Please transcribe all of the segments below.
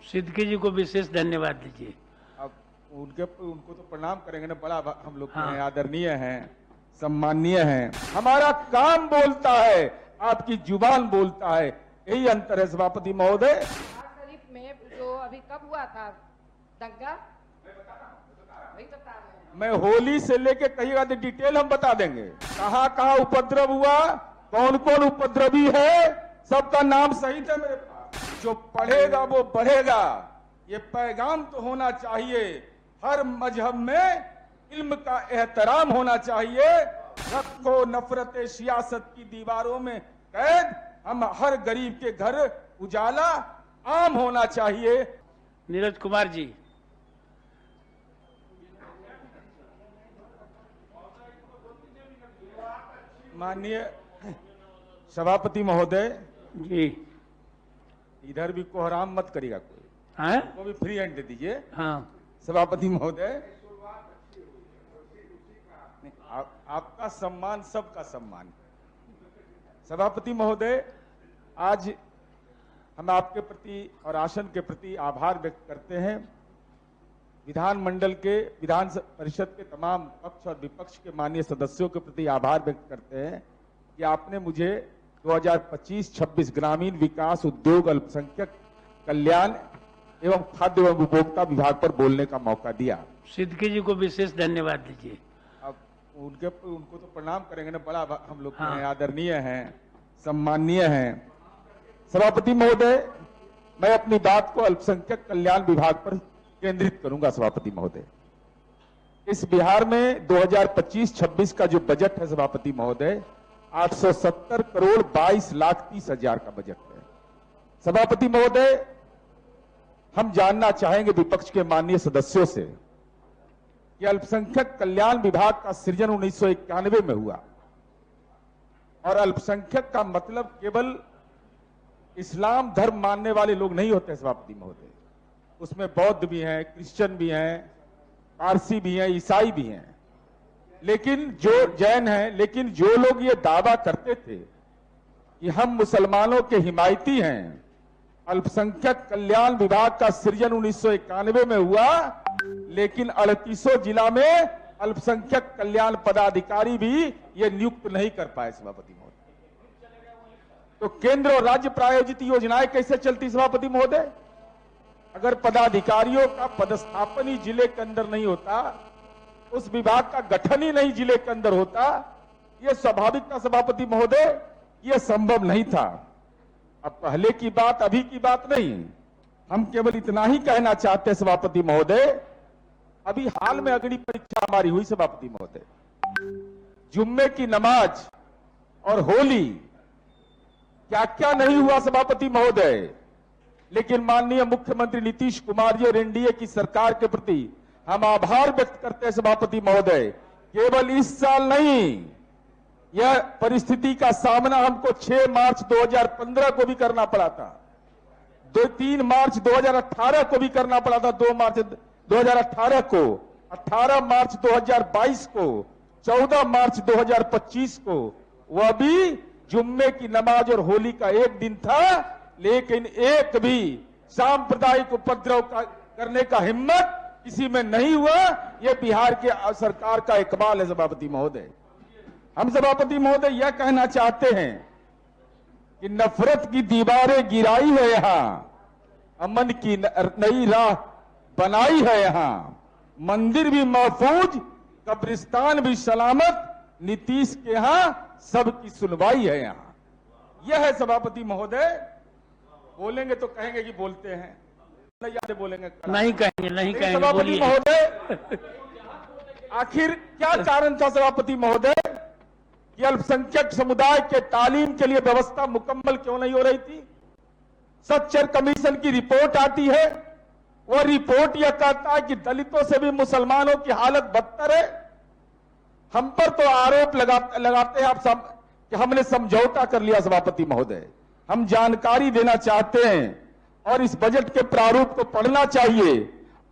सिद्दकी जी को विशेष धन्यवाद दीजिए। अब उनको तो प्रणाम करेंगे ना, बड़ा हम लोग हाँ। आदरणीय हैं, सम्माननीय हैं। हमारा काम बोलता है, आपकी जुबान बोलता है, यही अंतर है सभापति महोदय। शरीफ में जो अभी कब हुआ था दंगा, वही बता रहे हैं। मैं होली से लेके कहिएगा तो डिटेल हम बता देंगे, कहाँ कहाँ उपद्रव हुआ, कौन कौन उपद्रवी है, सबका नाम सहित है मेरे पास। जो पढ़ेगा वो बढ़ेगा, ये पैगाम तो होना चाहिए। हर मजहब में इल्म का एहतराम होना चाहिए। रखो नफरत सियासत की दीवारों में कैद, हम हर गरीब के घर उजाला आम होना चाहिए। नीरज कुमार जी। माननीय सभापति महोदय जी। इधर भी कोहराम मत करिएगा कोई, हाँ वो भी फ्री हैंड दे दीजिए। हाँ। सभापति महोदय, आपका सम्मान सबका सम्मान। सभापति महोदय, आज हम आपके प्रति और आसन के प्रति आभार व्यक्त करते हैं। विधानमंडल के विधान परिषद के तमाम पक्ष और विपक्ष के माननीय सदस्यों के प्रति आभार व्यक्त करते हैं कि आपने मुझे 2025-26 ग्रामीण विकास, उद्योग, अल्पसंख्यक कल्याण एवं खाद्य एवं उपभोक्ता विभाग पर बोलने का मौका दिया। सिद्दकी जी को विशेष धन्यवाद दीजिए। अब उनको तो प्रणाम करेंगे ना, बड़ा हम लोग हाँ। आदरणीय हैं, सम्माननीय हैं। सभापति महोदय, मैं अपनी बात को अल्पसंख्यक कल्याण विभाग पर केंद्रित करूंगा। सभापति महोदय, इस बिहार में 2025-26 का जो बजट है सभापति महोदय, 870 करोड़ 22 लाख 30 हजार का बजट है। सभापति महोदय, हम जानना चाहेंगे विपक्ष के माननीय सदस्यों से कि अल्पसंख्यक कल्याण विभाग का सृजन 1991 में हुआ और अल्पसंख्यक का मतलब केवल इस्लाम धर्म मानने वाले लोग नहीं होते सभापति महोदय, उसमें बौद्ध भी हैं, क्रिश्चियन भी हैं, पारसी भी हैं, ईसाई भी हैं, लेकिन जो जैन हैं। लेकिन जो लोग ये दावा करते थे कि हम मुसलमानों के हिमायती हैं, अल्पसंख्यक कल्याण विभाग का सृजन 1991 में हुआ, लेकिन 38 जिला में अल्पसंख्यक कल्याण पदाधिकारी भी ये नियुक्त नहीं कर पाए सभापति महोदय। तो केंद्र और राज्य प्रायोजित योजनाएं कैसे चलती सभापति महोदय? अगर पदाधिकारियों का पदस्थापन ही जिले के अंदर नहीं होता, उस विभाग का गठन ही नहीं जिले के अंदर होता, यह स्वाभाविक था सभापति महोदय, यह संभव नहीं था। अब पहले की बात अभी की बात नहीं, हम केवल इतना ही कहना चाहते हैं सभापति महोदय। अभी हाल में अग्नि परीक्षा हमारी हुई सभापति महोदय, जुम्मे की नमाज और होली, क्या क्या नहीं हुआ सभापति महोदय। लेकिन माननीय मुख्यमंत्री नीतीश कुमार जी और एनडीए की सरकार के प्रति हम आभार व्यक्त करते हैं सभापति महोदय। केवल इस साल नहीं, यह परिस्थिति का सामना हमको 6 मार्च 2015 को भी करना पड़ा था, 3 मार्च 2018 को भी करना पड़ा था, 2 मार्च 2018 को, 18 मार्च 2022 को, 14 मार्च 2025 को, वह भी जुम्मे की नमाज और होली का एक दिन था। लेकिन एक भी सांप्रदायिक उपद्रव करने का हिम्मत किसी में नहीं हुआ। यह बिहार के सरकार का इकबाल है सभापति महोदय। हम सभापति महोदय यह कहना चाहते हैं कि नफरत की दीवारें गिराई है यहां, अमन की नई राह बनाई है यहां, मंदिर भी महफूज, कब्रिस्तान भी सलामत, नीतीश के यहां सबकी सुनवाई है यहां। यह है सभापति महोदय। बोलेंगे तो कहेंगे कि बोलते हैं, याद बोलेंगे नहीं कहेंगे सभापति महोदय। आखिर क्या कारण था सभापति महोदय कि अल्पसंख्यक समुदाय के तालीम के लिए व्यवस्था मुकम्मल क्यों नहीं हो रही थी? सच्चर कमीशन की रिपोर्ट आती है, वह रिपोर्ट यह कहता है कि दलितों से भी मुसलमानों की हालत बदतर है। हम पर तो आरोप लगाते हैं आप सब कि हमने समझौता कर लिया सभापति महोदय। हम जानकारी देना चाहते हैं और इस बजट के प्रारूप को पढ़ना चाहिए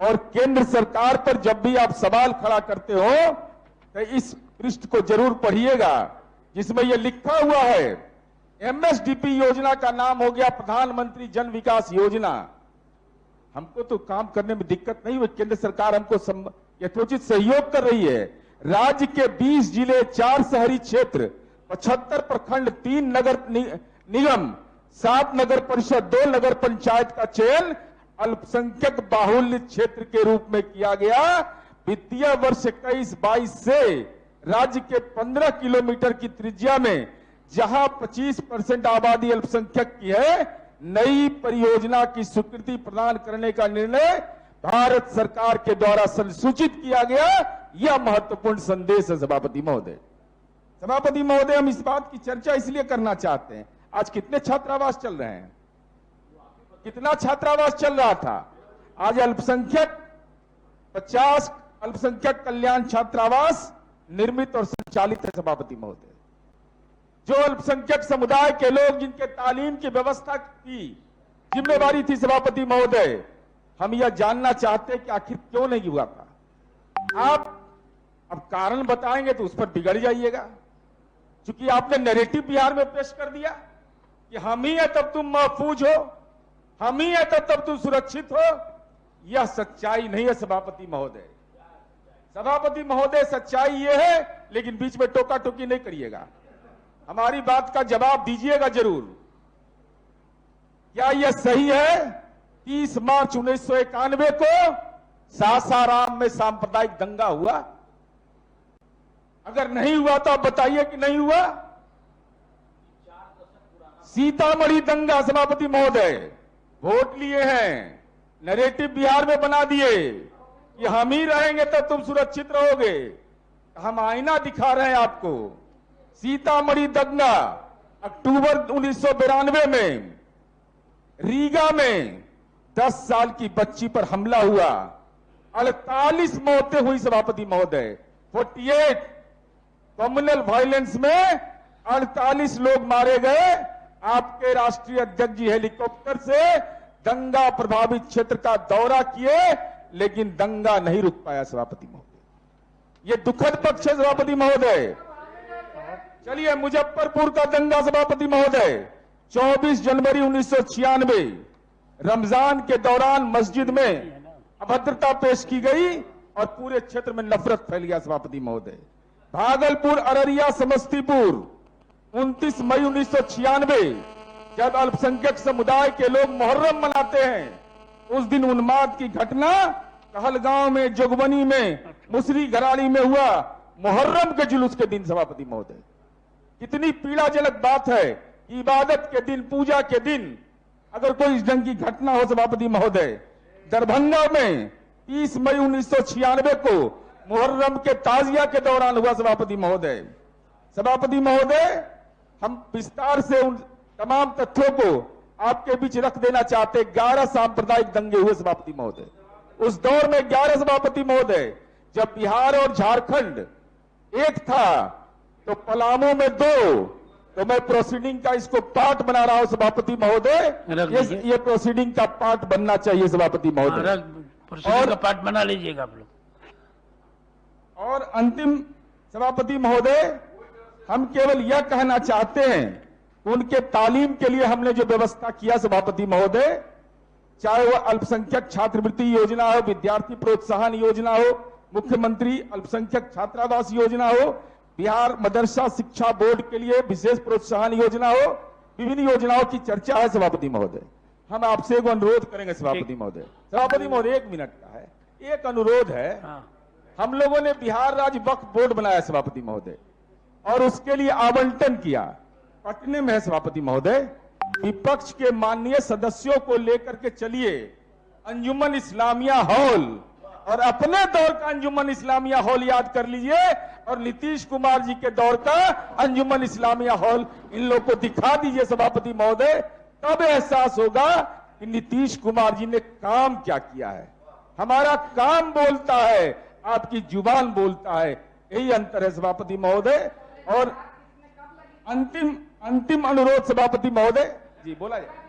और केंद्र सरकार पर जब भी आप सवाल खड़ा करते हो तो इस पृष्ठ को जरूर पढ़िएगा, जिसमें यह लिखा हुआ है एमएसडीपी योजना का नाम हो गया प्रधानमंत्री जन विकास योजना। हमको तो काम करने में दिक्कत नहीं हुई। केंद्र सरकार हमको यथोचित सहयोग कर रही है। राज्य के 20 जिले, 4 शहरी क्षेत्र, 75 प्रखंड, 3 नगर निगम, 7 नगर परिषद, 2 नगर पंचायत का चयन अल्पसंख्यक बाहुल्य क्षेत्र के रूप में किया गया। वित्तीय वर्ष 21-22 से राज्य के 15 किलोमीटर की त्रिज्या में जहां 25% आबादी अल्पसंख्यक की है, नई परियोजना की स्वीकृति प्रदान करने का निर्णय भारत सरकार के द्वारा संसूचित किया गया। यह महत्वपूर्ण संदेश है सभापति महोदय। सभापति महोदय, हम इस बात की चर्चा इसलिए करना चाहते हैं, आज कितने छात्रावास चल रहे हैं, कितना छात्रावास चल रहा था। आज अल्पसंख्यक 50 अल्पसंख्यक कल्याण छात्रावास निर्मित और संचालित है सभापति महोदय। जो अल्पसंख्यक समुदाय के लोग जिनके तालीम की व्यवस्था की जिम्मेवारी थी सभापति महोदय, हम यह जानना चाहते कि आखिर क्यों नहीं हुआ था। आप अब कारण बताएंगे तो उस पर बिगड़ जाइएगा, क्योंकि आपने नैरेटिव बिहार में पेश कर दिया कि हम ही है तब तुम महफूज हो, हम ही है तब तुम सुरक्षित हो। यह सच्चाई नहीं है सभापति महोदय। सभापति महोदय, सच्चाई यह है, लेकिन बीच में टोका टोकी नहीं करिएगा, हमारी बात का जवाब दीजिएगा जरूर। क्या यह सही है 30 मार्च 1991 को सासाराम में सांप्रदायिक दंगा हुआ? अगर नहीं हुआ तो आप बताइए कि नहीं हुआ। सीतामढ़ी दंगा सभापति महोदय, वोट लिए हैं, नैरेटिव बिहार में बना दिए कि हम ही रहेंगे तो तुम सुरक्षित रहोगे। हम आईना दिखा रहे हैं आपको। सीतामढ़ी दंगा अक्टूबर 1992 में रीगा में 10 साल की बच्ची पर हमला हुआ, 48 मौतें हुई सभापति महोदय। 48 कम्युनल वायलेंस में 48 लोग मारे गए। आपके राष्ट्रीय अध्यक्ष जी हेलीकॉप्टर से दंगा प्रभावित क्षेत्र का दौरा किए, लेकिन दंगा नहीं रुक पाया सभापति महोदय। ये दुखद पक्ष है सभापति महोदय। चलिए, मुजफ्फरपुर का दंगा सभापति महोदय, 24 जनवरी 1996 रमजान के दौरान मस्जिद में अभद्रता पेश की गई और पूरे क्षेत्र में नफरत फैल गया सभापति महोदय। भागलपुर, अररिया, समस्तीपुर 29 मई 1996 जब अल्पसंख्यक समुदाय के लोग मुहर्रम मनाते हैं, उस दिन उन्माद की घटना कहलगांव में, जोगबनी में, मुसरी घराड़ी में हुआ मुहर्रम के जुलूस के दिन सभापति महोदय। कितनी पीड़ाजनक बात है कि इबादत के दिन, पूजा के दिन अगर कोई इस ढंग की घटना हो सभापति महोदय। दरभंगा में 30 मई 1996 को मुहर्रम के ताजिया के दौरान हुआ सभापति महोदय। सभापति महोदय, हम विस्तार से उन तमाम तथ्यों को आपके बीच रख देना चाहते। 11 सांप्रदायिक दंगे हुए सभापति महोदय। उस दौर में 11 सभापति महोदय, जब बिहार और झारखंड एक था तो पलामू में 2। तो मैं प्रोसीडिंग का इसको पार्ट बना रहा हूं सभापति महोदय। ये प्रोसीडिंग का पार्ट बनना चाहिए सभापति महोदय। प्रोसीडिंग का पार्ट बना लीजिएगा आप लोग। और अंतिम सभापति महोदय, हम केवल यह कहना चाहते हैं, उनके तालीम के लिए हमने जो व्यवस्था किया सभापति महोदय, चाहे वह अल्पसंख्यक छात्रवृत्ति योजना हो, विद्यार्थी प्रोत्साहन योजना हो, मुख्यमंत्री अल्पसंख्यक छात्रावास योजना हो, बिहार मदरसा शिक्षा बोर्ड के लिए विशेष प्रोत्साहन योजना हो, विभिन्न योजनाओं की चर्चा है सभापति महोदय। हम आपसे एक अनुरोध करेंगे सभापति महोदय। सभापति महोदय, 1 मिनट का है, एक अनुरोध है। हम लोगों ने बिहार राज्य वक्फ बोर्ड बनाया सभापति महोदय, और उसके लिए आवंटन किया, पटने में है सभापति महोदय। विपक्ष के माननीय सदस्यों को लेकर के चलिए अंजुमन इस्लामिया हॉल, और अपने दौर का अंजुमन इस्लामिया हॉल याद कर लीजिए, और नीतीश कुमार जी के दौर का अंजुमन इस्लामिया हॉल इन लोगों को दिखा दीजिए सभापति महोदय। तब एहसास होगा कि नीतीश कुमार जी ने काम क्या किया है। हमारा काम बोलता है, आपकी जुबान बोलता है, यही अंतर है सभापति महोदय। और अंतिम अनुरोध सभापति महोदय जी, बोला जाए।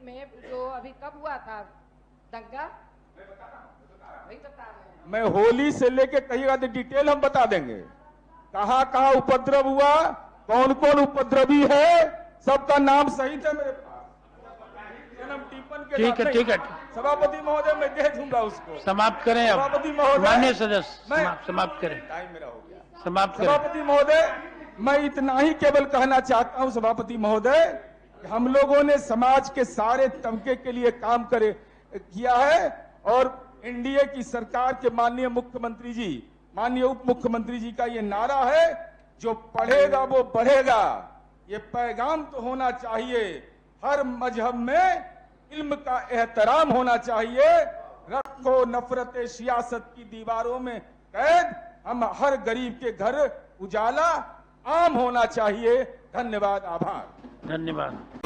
में जो अभी कब हुआ था दंगा, वही बता रहे हैं। मैं होली से लेके कहिएगा तो डिटेल हम बता देंगे, कहां कहां उपद्रव हुआ, कौन कौन उपद्रवी है, सबका नाम सहित है मेरे पास, जन्म टिप्पण के ठीक है, साथ ठीक है। नहीं। सभापति महोदय मैं दे दूंगा उसको। समाप्त करें अब। सभापति महोदय, माननीय सदस्य मैं- समाप्त करें, टाइम मेरा हो गया। समाप्त करें। सभापति महोदय, मैं इतना ही केवल कहना चाहता हूं सभापति महोदय, कि हम लोगों ने समाज के सारे तबके के लिए काम किया है और एनडीए की सरकार के माननीय मुख्यमंत्री जी, माननीय उप मुख्यमंत्री जी का ये नारा है, जो पढ़ेगा वो बढ़ेगा। ये पैगाम तो होना चाहिए, हर मजहब में इल्म का एहतराम होना चाहिए। रखो नफरत सियासत की दीवारों में कैद, हम हर गरीब के घर उजाला आम होना चाहिए। धन्यवाद, आभार। धन्यवाद।